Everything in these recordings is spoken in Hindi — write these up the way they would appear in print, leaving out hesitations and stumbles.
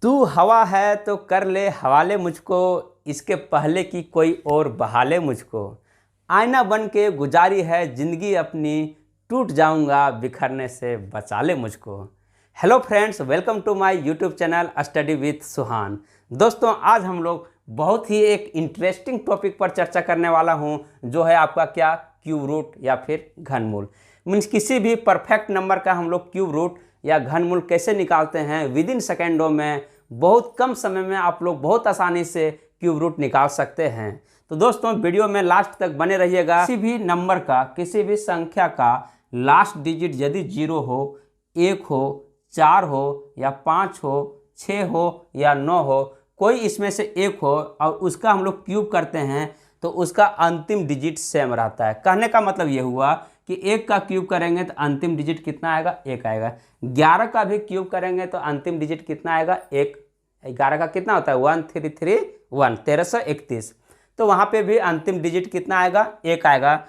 तू हवा है तो कर ले हवाले मुझको, इसके पहले कि कोई और बहा ले मुझको। आईना बन के गुजारी है ज़िंदगी अपनी, टूट जाऊंगा बिखरने से बचा ले मुझको। Hello friends, welcome to my YouTube channel study with Suhan. दोस्तों, आज हम लोग बहुत ही एक इंटरेस्टिंग टॉपिक पर चर्चा करने वाला हूं, जो है आपका क्या क्यूब रूट या फिर घनमूल। मीन्स किसी भी परफेक्ट नंबर का हम लोग क्यूब रूट या घनमूल कैसे निकालते हैं। विद इन सेकेंडों में, बहुत कम समय में आप लोग बहुत आसानी से क्यूब रूट निकाल सकते हैं। तो दोस्तों, वीडियो में लास्ट तक बने रहिएगा। किसी भी नंबर का, किसी भी संख्या का लास्ट डिजिट यदि 0 हो, 1 हो, 4 हो या 5 हो, 6 हो या 9 हो, कोई इसमें से एक हो और उसका हम लोग क्यूब करते हैं तो उसका अंतिम डिजिट सेम रहता है। कहने का मतलब ये हुआ कि 1 का क्यूब करेंगे तो अंतिम डिजिट कितना आएगा? 1 आएगा। 11 का भी क्यूब करेंगे तो अंतिम डिजिट कितना आएगा? 1। 11 का कितना होता है? 1331, 1331। तो वहाँ पे भी अंतिम डिजिट कितना आएगा? 1 आएगा।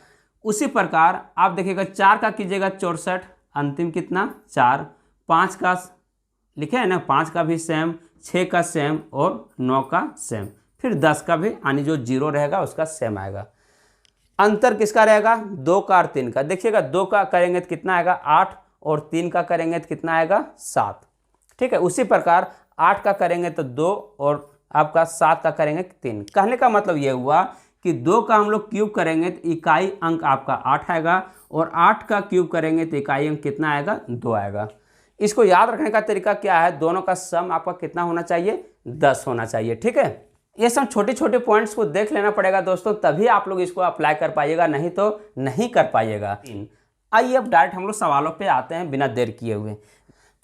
उसी प्रकार आप देखिएगा, 4 का कीजिएगा 64, अंतिम कितना? 4। 5 का लिखे है ना, 5 का भी सेम, 6 का सेम और 9 का सेम। फिर 10 का भी, यानी जो 0 रहेगा उसका सेम आएगा। अंतर किसका रहेगा? 2 का और 3 का। देखिएगा, 2 का करेंगे तो कितना आएगा? 8, और 3 का करेंगे तो कितना आएगा? 7। ठीक है। उसी प्रकार 8 का करेंगे तो 2 और आपका 7 का करेंगे 3। कहने का मतलब ये हुआ कि 2 का हम लोग क्यूब करेंगे तो इकाई अंक आपका 8 आएगा, और 8 का क्यूब करेंगे तो इकाई अंक कितना आएगा? 2 आएगा। इसको याद रखने का तरीका क्या है? दोनों का सम आपका कितना होना चाहिए? 10 होना चाहिए। ठीक है। ये सब छोटे छोटे पॉइंट्स को देख लेना पड़ेगा दोस्तों, तभी आप लोग इसको अप्लाई कर पाइएगा, नहीं तो नहीं कर पाइएगा। आइए अब डायरेक्ट हम लोग सवालों पे आते हैं बिना देर किए हुए।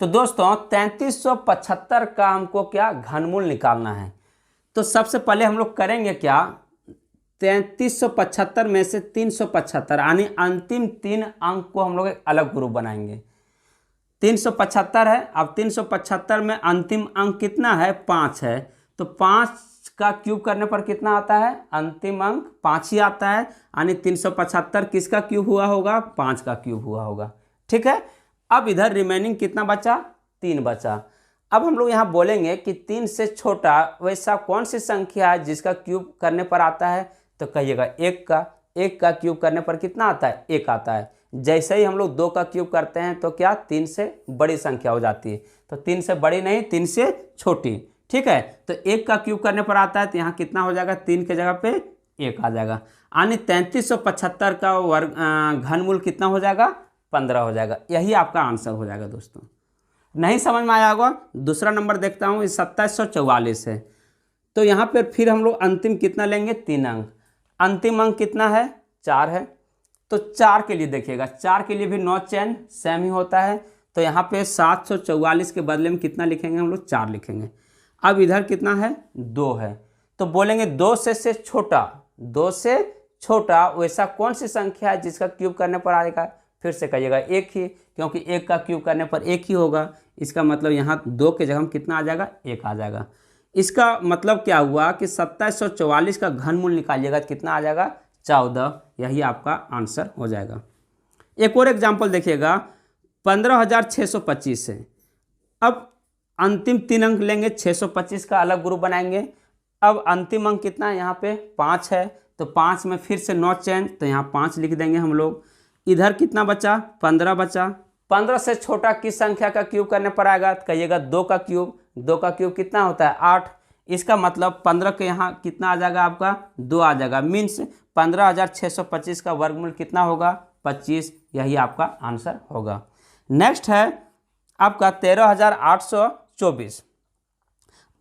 तो दोस्तों, 3375 का हमको क्या घनमूल निकालना है। तो सबसे पहले हम लोग करेंगे क्या? 3375 में से 375 यानी अंतिम 3 अंक को हम लोग एक अलग ग्रुप बनाएंगे। 375 है। अब 375 में अंतिम अंक कितना है? 5 है। तो 5 का क्यूब करने पर कितना आता है? अंतिम अंक 5 ही आता है। यानी 375 किसका क्यूब हुआ होगा? 5 का क्यूब हुआ होगा। ठीक है। अब इधर रिमेनिंग कितना बचा? 3 बचा। अब हम लोग यहाँ बोलेंगे कि 3 से छोटा वैसा कौन सी संख्या है जिसका क्यूब करने पर आता है? तो कहिएगा 1 का। 1 का क्यूब करने पर कितना आता है? 1 आता है। जैसे ही हम लोग 2 का क्यूब करते हैं तो क्या 3 से बड़ी संख्या हो जाती है। तो 3 से बड़ी नहीं, 3 से छोटी। ठीक है। तो 1 का क्यूब करने पर आता है तो यहाँ कितना हो जाएगा? 3 के जगह पे 1 आ जाएगा। यानी 3375 का वर्ग घनमूल कितना हो जाएगा? 15 हो जाएगा। यही आपका आंसर हो जाएगा दोस्तों। नहीं समझ में आया होगा? दूसरा नंबर देखता हूँ, 2744 है। तो यहाँ पर फिर हम लोग अंतिम कितना लेंगे? 3 अंक। अंतिम अंक कितना है? 4 है। तो 4 के लिए देखिएगा, 4 के लिए भी 9 चैन सेम ही होता है। तो यहाँ पे 744 के बदले में कितना लिखेंगे? हम लोग 4 लिखेंगे। अब इधर कितना है? 2 है। तो बोलेंगे 2 से छोटा, 2 से छोटा वैसा कौन सी संख्या है जिसका क्यूब करने पर आएगा? फिर से कहिएगा 1 ही, क्योंकि 1 का क्यूब करने पर 1 ही होगा। इसका मतलब यहाँ 2 के जगह कितना आ जाएगा? 1 आ जाएगा। इसका मतलब क्या हुआ कि 2744 का घनमूल निकालिएगा तो कितना आ जाएगा? 14। यही आपका आंसर हो जाएगा। एक और एग्जाम्पल देखिएगा, 15625 है। अब अंतिम 3 अंक लेंगे, 625 का अलग ग्रुप बनाएंगे। अब अंतिम अंक कितना है? यहाँ पे 5 है। तो 5 में फिर से 9 चेंज, तो यहाँ 5 लिख देंगे हम लोग। इधर कितना बचा? 15 बचा। 15 से छोटा किस संख्या का क्यूब करने पर आएगा? तो कहिएगा 2 का क्यूब। 2 का क्यूब कितना होता है? 8। इसका मतलब 15 के यहाँ कितना आ जाएगा? आपका 2 आ जाएगा। मीन्स 15625 का वर्गमूल कितना होगा? 25। यही आपका आंसर होगा। नेक्स्ट है आपका 13824।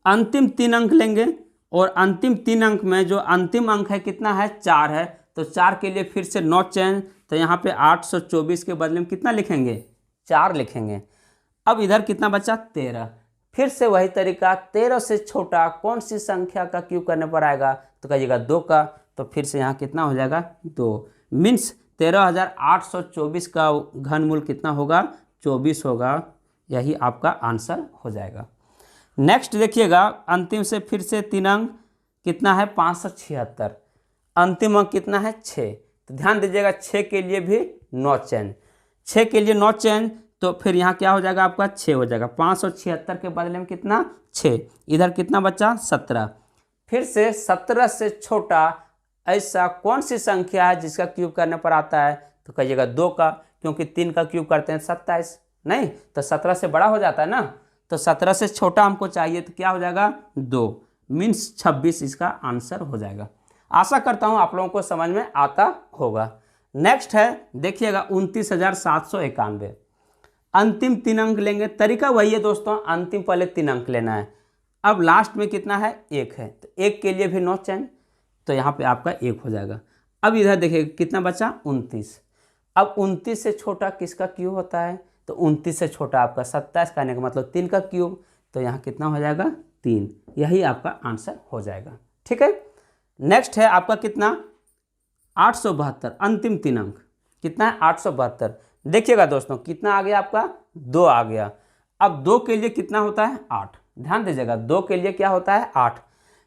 अंतिम 3 अंक लेंगे, और अंतिम 3 अंक में जो अंतिम अंक है कितना है? 4 है। तो 4 के लिए फिर से 9 चेंज, तो यहाँ पे 824 के बदले में कितना लिखेंगे? 4 लिखेंगे। अब इधर कितना बचा? 13। फिर से वही तरीका, 13 से छोटा कौन सी संख्या का क्यूब करने पर आएगा? तो कहिएगा 2 का। तो फिर से यहाँ कितना हो जाएगा? 2। मीन्स 13824 का घनमूल कितना होगा? 24 होगा। यही आपका आंसर हो जाएगा। नेक्स्ट देखिएगा, अंतिम से फिर से 3 अंक कितना है? 576। अंतिम अंक कितना है? 6। तो ध्यान दीजिएगा, 6 के लिए भी 9 चेंज। 6 के लिए 9 चेंज, तो फिर यहाँ क्या हो जाएगा आपका 6 हो जाएगा। 576 के बदले में कितना 6, इधर कितना बचा 17। फिर से 17 से छोटा ऐसा कौन सी संख्या है जिसका क्यूब करने पर आता है, तो कहिएगा 2 का, क्योंकि 3 का क्यूब करते हैं 27, नहीं तो 17 से बड़ा हो जाता है ना, तो 17 से छोटा हमको चाहिए तो क्या हो जाएगा 2 मीन्स 26 इसका आंसर हो जाएगा। आशा करता हूँ आप लोगों को समझ में आता होगा। नेक्स्ट है देखिएगा 29,791। अंतिम 3 अंक लेंगे, तरीका वही है दोस्तों, अंतिम पहले 3 अंक लेना है। अब लास्ट में कितना है 1 है, तो 1 के लिए भी नो चेंज, तो यहाँ पे आपका 1 हो जाएगा। अब इधर देखिए कितना बचा 29। अब 29 से छोटा किसका क्यूब होता है, तो 29 से छोटा आपका 27 कहने का मतलब 3 का क्यूब, तो यहाँ कितना हो जाएगा 3, यही आपका आंसर हो जाएगा। ठीक है, नेक्स्ट है आपका कितना 872, अंतिम 3 अंक कितना है 872। देखिएगा दोस्तों कितना आ गया आपका 2 आ गया। अब 2 के लिए कितना होता है 8, ध्यान दीजिएगा 2 के लिए क्या होता है 8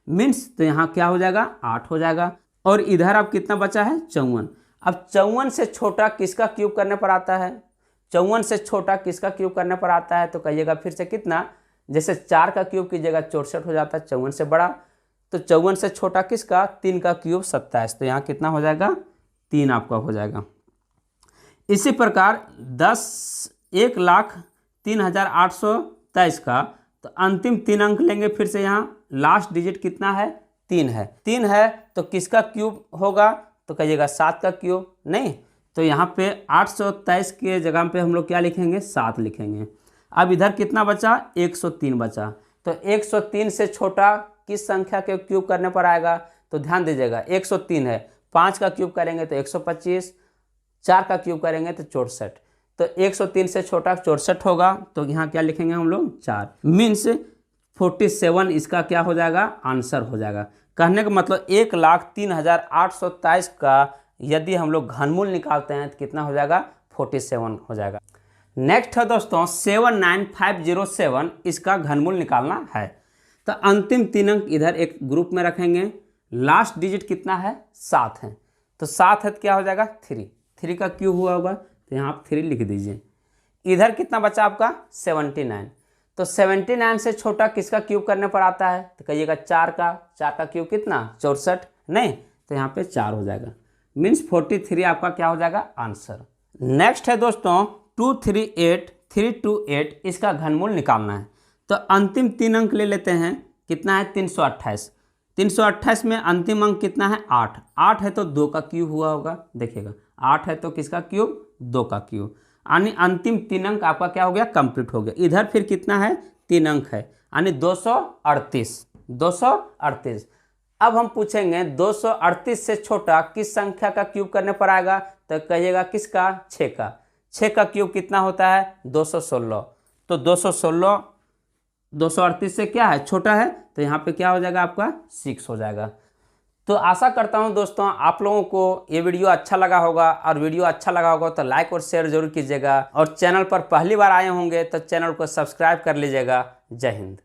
मीन्स, तो यहाँ क्या हो जाएगा 8 हो जाएगा। और इधर अब कितना बचा है 54। अब 54 से छोटा किसका क्यूब करने पर आता है, 54 से छोटा किसका क्यूब करने पर आता है, तो कहिएगा फिर से कितना, जैसे 4 का क्यूब कीजिएगा 64 हो जाता है, 54 से बड़ा, तो 54 से छोटा किसका 3 का क्यूब 27, तो यहाँ कितना हो जाएगा 3 आपका हो जाएगा। इसी प्रकार 1,03,823 का, तो अंतिम 3 अंक लेंगे, फिर से यहाँ लास्ट डिजिट कितना है 3 है, 3 है तो किसका क्यूब होगा, तो कहिएगा 7 का क्यूब, नहीं तो यहाँ पे 823 के जगह पे हम लोग क्या लिखेंगे 7 लिखेंगे। अब इधर कितना बचा 103 बचा, तो 103 से छोटा किस संख्या के क्यूब करने पर आएगा, तो ध्यान दीजिएगा 103 है, 5 का क्यूब करेंगे तो 125, 4 का क्यूब करेंगे तो 64, तो 103 से छोटा 64 होगा, तो यहाँ क्या लिखेंगे हम लोग 4 मीन्स 47 इसका क्या हो जाएगा आंसर हो जाएगा। कहने का मतलब 1,03,827 का यदि हम लोग घनमूल निकालते हैं तो कितना हो जाएगा 47 हो जाएगा। नेक्स्ट है दोस्तों 79507, इसका घनमूल निकालना है। तो अंतिम 3 अंक इधर एक ग्रुप में रखेंगे, लास्ट डिजिट कितना है 7 है, तो 7 है तो क्या हो जाएगा 3 का क्यूब हुआ होगा, तो यहाँ आप 3 लिख दीजिए। इधर कितना बचा आपका 79, तो 79 से छोटा किसका क्यूब करने पर आता है, तो कहिएगा 4 का क्यूब कितना 64, नहीं तो यहाँ पे 4 हो जाएगा मीन्स 43 आपका क्या हो जाएगा आंसर। नेक्स्ट है दोस्तों 238,328, इसका घनमूल निकालना है। तो अंतिम 3 अंक ले लेते हैं, कितना है 328, 328 में अंतिम अंक कितना है 8 है तो 2 का क्यूब हुआ होगा, देखिएगा 8 है तो किसका क्यूब 2 का क्यूब, यानी अंतिम 3 अंक आपका क्या हो गया कंप्लीट हो गया। इधर फिर कितना है 3 अंक है, यानी 238। अब हम पूछेंगे 238 से छोटा किस संख्या का क्यूब करने पर आएगा, तो कहिएगा किसका 6 का क्यूब कितना होता है 216, तो 238 से क्या है छोटा है, तो यहाँ पे क्या हो जाएगा आपका 6 हो जाएगा। तो आशा करता हूँ दोस्तों आप लोगों को ये वीडियो अच्छा लगा होगा, और वीडियो अच्छा लगा होगा तो लाइक और शेयर जरूर कीजिएगा, और चैनल पर पहली बार आए होंगे तो चैनल को सब्सक्राइब कर लीजिएगा। जय हिंद।